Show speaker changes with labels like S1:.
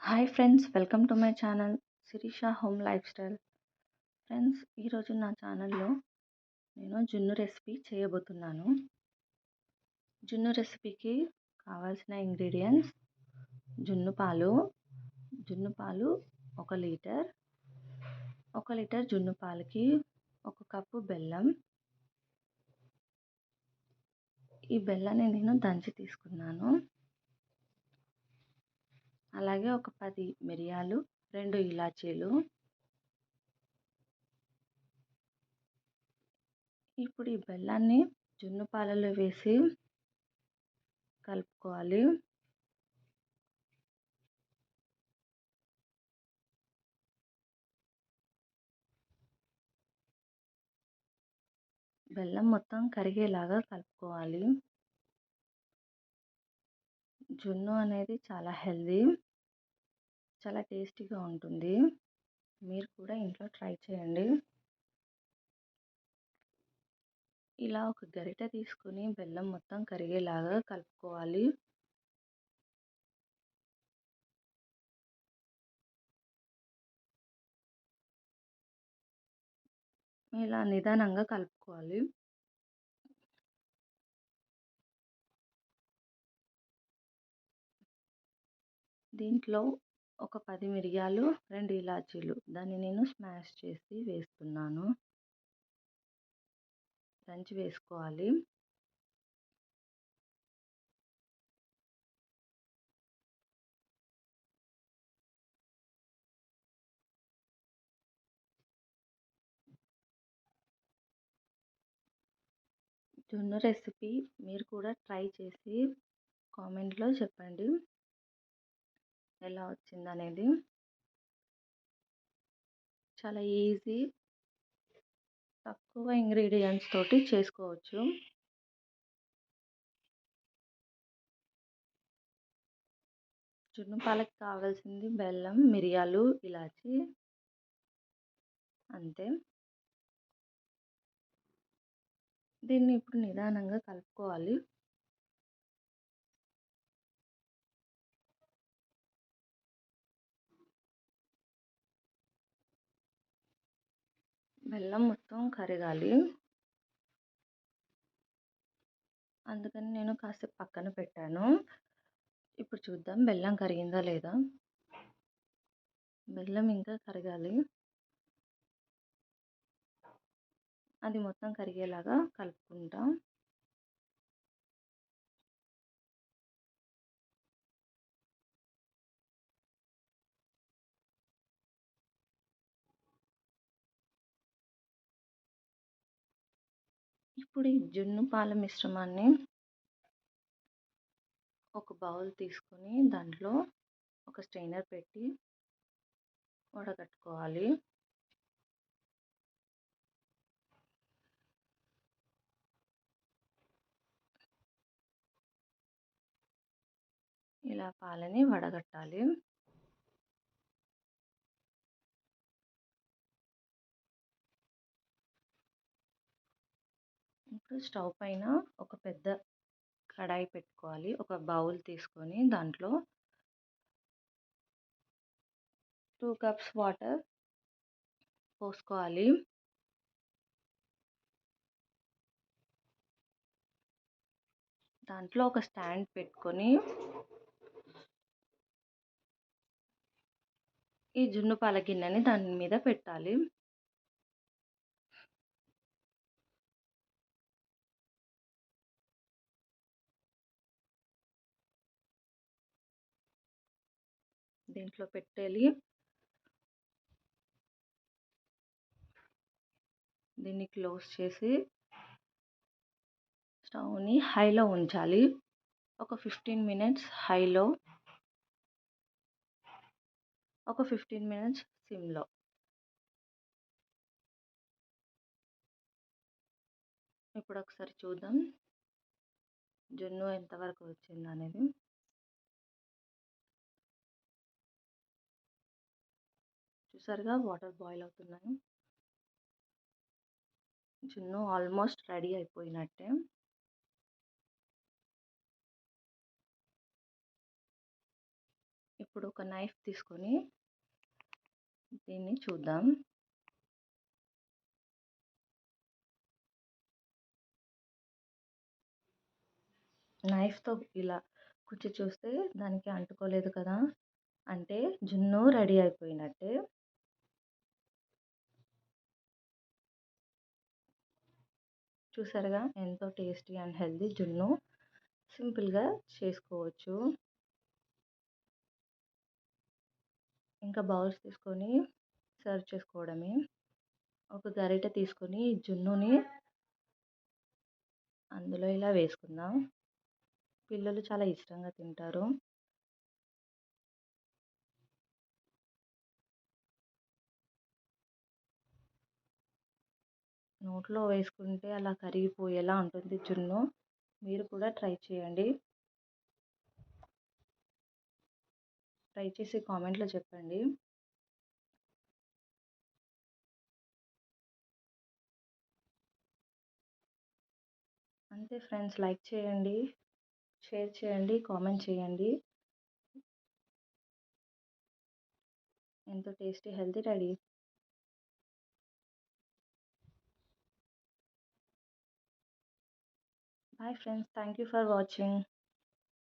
S1: Hi friends, welcome to my channel Shirisha home lifestyle. Friends, ఈరోజు నా ఛానల్లో నేను జున్ను రెసిపీ చేయబోతున్నాను. జున్ను రెసిపీకి కావాల్సిన ఇంగ్రీడియంట్స్: జున్ను పాలు, జున్ను పాలు 1 లీటర్. 1 లీటర్ జున్ను పాలకి 1 కప్పు బెల్లం. ఈ బెల్లాన్ని నేను దంచి తీసుకున్నాను. అలాగే ఒక 10 మిరియాలు, 2 ఇలాచీలు. ఇప్పుడు ఈ బెల్లాన్ని జున్ను పాలలో వేసి కలుపుకోవాలి. బెల్లం మొత్తం కరిగేలాగా కలుపుకోవాలి. జున్ను అనేది చాలా హెల్దీ, చాలా టేస్టీగా ఉంటుంది. మీరు కూడా ఇంట్లో ట్రై చేయండి. ఇలా ఒక గరిటె తీసుకుని బెల్లం మొత్తం కరిగేలాగా కలుపుకోవాలి. ఇలా నిదానంగా కలుపుకోవాలి. దీంట్లో ఒక 10 మిరియాలు, 2 ఇలాచీలు, దాన్ని నేను స్మాష్ చేసి వేస్తున్నాను. దంచి వేసుకోవాలి. జున్ను రెసిపీ మీరు కూడా ట్రై చేసి కామెంట్లో చెప్పండి ఎలా వచ్చిందనేది. చాలా ఈజీ, తక్కువ ఇంగ్రీడియంట్స్ తోటి చేసుకోవచ్చు. జున్ను పాలకి కావాల్సింది బెల్లం, మిరియాలు, ఇలాచి, అంతే. దీన్ని ఇప్పుడు నిదానంగా కలుపుకోవాలి. బెల్లం మొత్తం కరగాలి, అందుకని నేను కాసేపు పక్కన పెట్టాను. ఇప్పుడు చూద్దాం బెల్లం కరిగిందా లేదా. బెల్లం ఇంకా కరగాలి, అది మొత్తం కరిగేలాగా కలుపుకుంటాం. ఇప్పుడు ఈ జున్ను పాల మిశ్రమాన్ని ఒక బౌల్ తీసుకొని దాంట్లో ఒక స్ట్రైనర్ పెట్టి వడగట్టుకోవాలి. ఇలా పాలని వడగట్టాలి. ఇప్పుడు స్టవ్ పైన ఒక పెద్ద కడాయి పెట్టుకోవాలి. ఒక బౌల్ తీసుకొని దాంట్లో 2 కప్స్ వాటర్ పోసుకోవాలి. దాంట్లో ఒక స్టాండ్ పెట్టుకొని ఈ జున్ను పాల గిన్నెని దాని మీద పెట్టాలి. దీంట్లో పెట్టేలి దీన్ని క్లోజ్ చేసి స్టవ్ని హైలో ఉంచాలి. ఒక 15 మినిట్స్ హైలో, ఒక 15 మినిట్స్ సిమ్లో. ఇప్పుడు ఒకసారి చూద్దాం జున్ను ఎంతవరకు వచ్చింది అనేది. చూసారుగా వాటర్ బాయిల్ అవుతున్నాయి. జున్ను ఆల్మోస్ట్ రెడీ అయిపోయినట్టే. ఇప్పుడు ఒక నైఫ్ తీసుకొని దీన్ని చూద్దాం. నైఫ్‌తో ఇలా కుచ్చి చూస్తే దానికి అంటుకోలేదు కదా! అంటే జున్ను రెడీ అయిపోయినట్టే. చూసారుగా ఎంతో టేస్టీ అండ్ హెల్తీ జున్ను సింపుల్‌గా చేసుకోవచ్చు. ఇంకా బౌల్స్ తీసుకొని సర్వ్ చేసుకోవడమే. ఒక గరిటె తీసుకొని జున్నుని అందులో ఇలా వేసుకుందాం. పిల్లలు చాలా ఇష్టంగా తింటారు. నోట్లో వేసుకుంటే అలా కరిగిపోయేలా ఉంటుంది జున్ను. మీరు కూడా ట్రై చేయండి. ట్రై చేసి కామెంట్‌లో చెప్పండి. అంతే ఫ్రెండ్స్, లైక్ చేయండి, షేర్ చేయండి, కామెంట్ చేయండి. ఎంతో tasty healthy ready. Bye friends, thank you for watching.